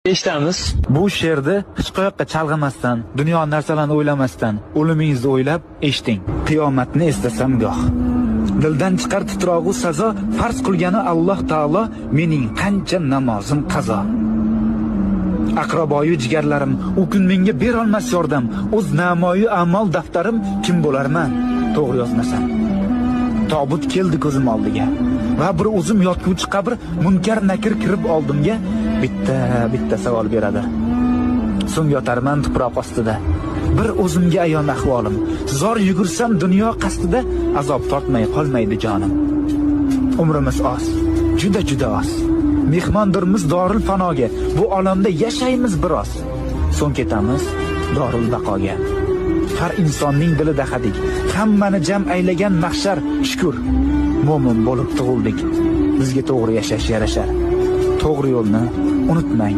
Eshitamiz. Bu she'rni hech qayoqqa chalg'imasdan, dunyo narsalarni o'ylamasdan, o'limingizni o'ylab eshiting. Qiyomatni eslasam goh. Dildan chiqar titrog'u sazo, farz qilgani Alloh taolo, mening qancha namozim qazo. Aqraboyu jigarlarim, u kun menga berolmas yordam, o'z namoyi amal daftarim kim bo'larman, to'g'ri yozmasam. Tobut keldi ko'zim oldiga va bir o'zim yotguvchi qabr, munkar nakir kirib oldimga bitta savol beradi. So'ng yotarman tuproq ostida. Bir o'zimga ayon ahvolim. Zor yugursam dunyo qasdida, azob tortmay qolmaydi jonim. Umrimiz oz, juda oz. Mehmondirmiz dorul fanoga. Bu olamda yashaymiz biroz. So'ng ketamiz dorul baqoga. Har insonning dilida hadik, hammani jam aylagan mahshar. Shukr, mo'min bo'lib tug'ildik. Bizga to'g'ri yashash yarashar. To'g'ri yo'lni unutmang.